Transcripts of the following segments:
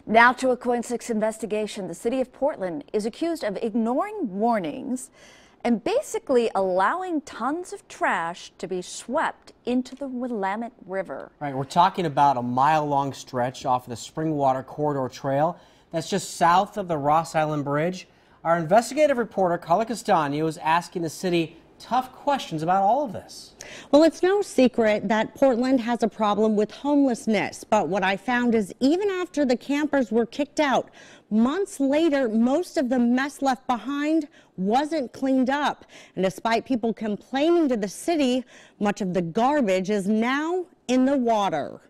Now to a KOIN 6 investigation. The city of Portland is accused of ignoring warnings and basically allowing tons of trash to be swept into the Willamette River. Right, we're talking about a mile-long stretch off of the Springwater Corridor Trail that's just south of the Ross Island Bridge. Our investigative reporter, Carla Castaño, is asking the city tough questions about all of this. Well, it's no secret that Portland has a problem with homelessness, but what I found is even after the campers were kicked out, months later, most of the mess left behind wasn't cleaned up. And despite people complaining to the city, much of the garbage is now in the water.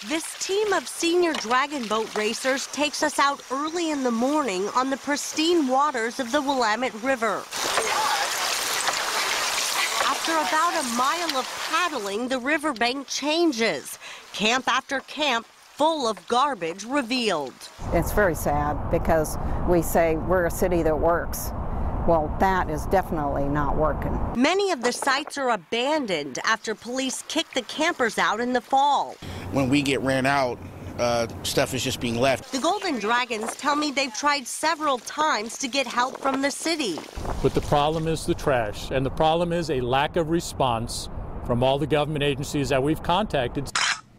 This team of senior dragon boat racers takes us out early in the morning on the pristine waters of the Willamette River. After about a mile of paddling, the riverbank changes. Camp after camp full of garbage revealed. It's very sad because we say we're a city that works. Well, that is definitely not working. Many of the sites are abandoned after police kicked the campers out in the fall. When we get ran out, stuff is just being left. The Golden Dragons tell me they've tried several times to get help from the city. But the problem is the trash, and the problem is a lack of response from all the government agencies that we've contacted.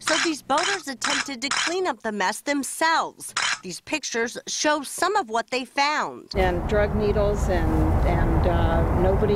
So these boaters attempted to clean up the mess themselves. These pictures show some of what they found. And drug needles and nobody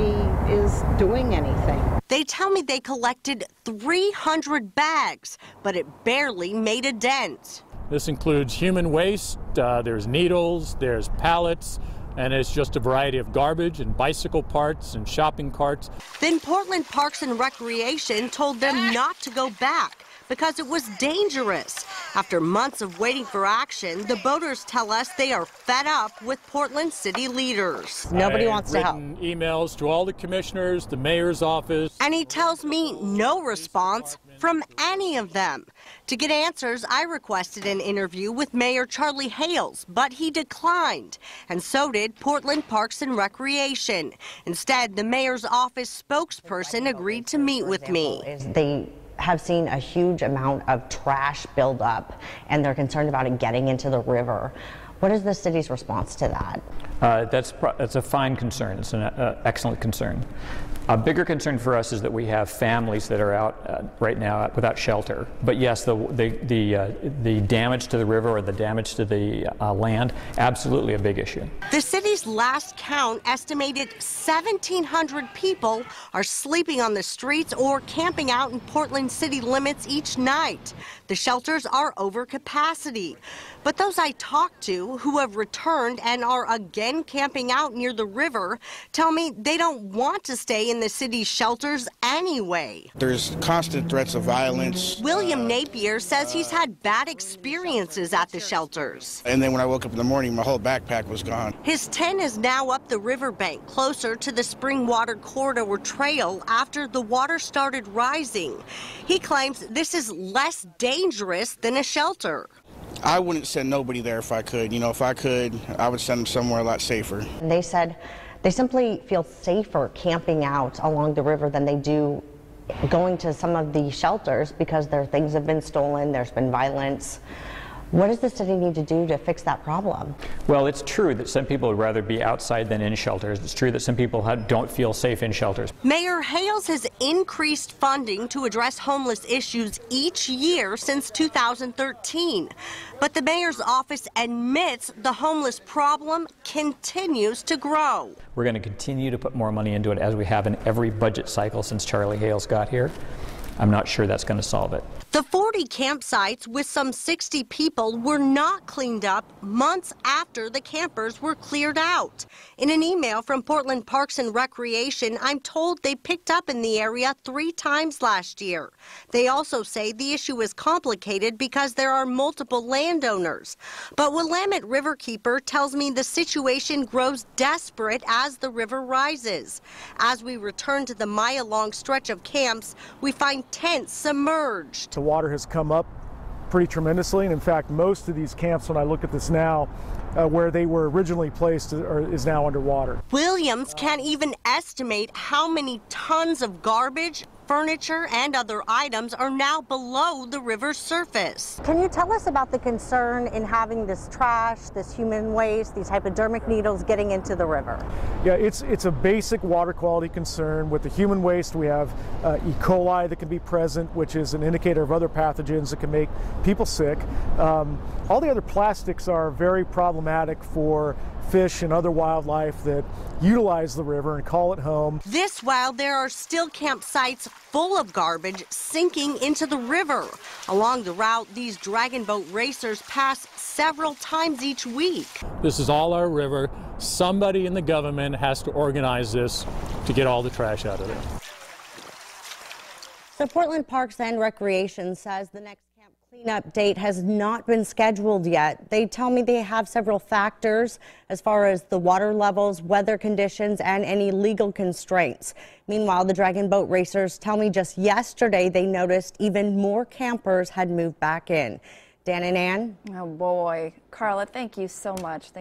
is doing anything. They tell me they collected 300 bags, but it barely made a dent. This includes human waste, there's needles, there's pallets, and it's just a variety of garbage and bicycle parts and shopping carts. Then Portland Parks and Recreation told them not to go back because it was dangerous. After months of waiting for action, the boaters tell us they are fed up with Portland city leaders. Nobody wants to help. Emails to all the commissioners, the mayor's office. And he tells me no response from any of them. To get answers, I requested an interview with Mayor Charlie Hales, but he declined. And so did Portland Parks and Recreation. Instead, the mayor's office spokesperson agreed to meet with me. They have seen a huge amount of trash build up, and they're concerned about it getting into the river. What is the city's response to that? That's a fine concern. It's an excellent concern. A bigger concern for us is that we have families that are out right now without shelter. But yes, the damage to the river or the damage to the land, absolutely a big issue. The city's last count estimated 1,700 people are sleeping on the streets or camping out in Portland city limits each night. The shelters are over capacity. But those I talked to who have returned and are again camping out near the river tell me they don't want to stay in the city's shelters anyway. There's constant threats of violence. William Napier says he's had bad experiences at the shelters. And then when I woke up in the morning, my whole backpack was gone. His tent is now up the riverbank, closer to the Springwater Corridor Trail after the water started rising. He claims this is less dangerous than a shelter. I wouldn't send nobody there if I could. You know, if I could, I would send them somewhere a lot safer. And they said they simply feel safer camping out along the river than they do going to some of the shelters because their things have been stolen, there's been violence. What does the city need to do to fix that problem? Well, it's true that some people would rather be outside than in shelters. It's true that some people don't feel safe in shelters. Mayor Hales has increased funding to address homeless issues each year since 2013. But the mayor's office admits the homeless problem continues to grow. We're going to continue to put more money into it as we have in every budget cycle since Charlie Hales got here. I'm not sure that's going to solve it. The 40 campsites with some 60 people were not cleaned up months after the campers were cleared out. In an email from Portland Parks and Recreation, I'm told they picked up in the area 3 times last year. They also say the issue is complicated because there are multiple landowners. But Willamette Riverkeeper tells me the situation grows desperate as the river rises. As we return to the mile-long stretch of camps, we find tents submerged. The water has come up pretty tremendously, and in fact most of these camps, when I look at this now, where they were originally placed is now underwater. Williams can't even estimate how many tons of garbage, furniture and other items are now below the river's surface. Can you tell us about the concern in having this trash, this human waste, these hypodermic needles getting into the river? Yeah, it's a basic water quality concern. With the human waste, we have E. coli that can be present, which is an indicator of other pathogens that can make people sick. All the other plastics are very problematic for fish and other wildlife that utilize the river and call it home. This while there are still campsites full of garbage sinking into the river. Along the route, these dragon boat racers pass several times each week. This is all our river. Somebody in the government has to organize this to get all the trash out of there. So Portland Parks and Recreation says the next camp cleanup date has not been scheduled yet. They tell me they have several factors as far as the water levels, weather conditions, and any legal constraints. Meanwhile, the dragon boat racers tell me just yesterday they noticed even more campers had moved back in. Dan and Ann? Oh boy. Carla, thank you so much.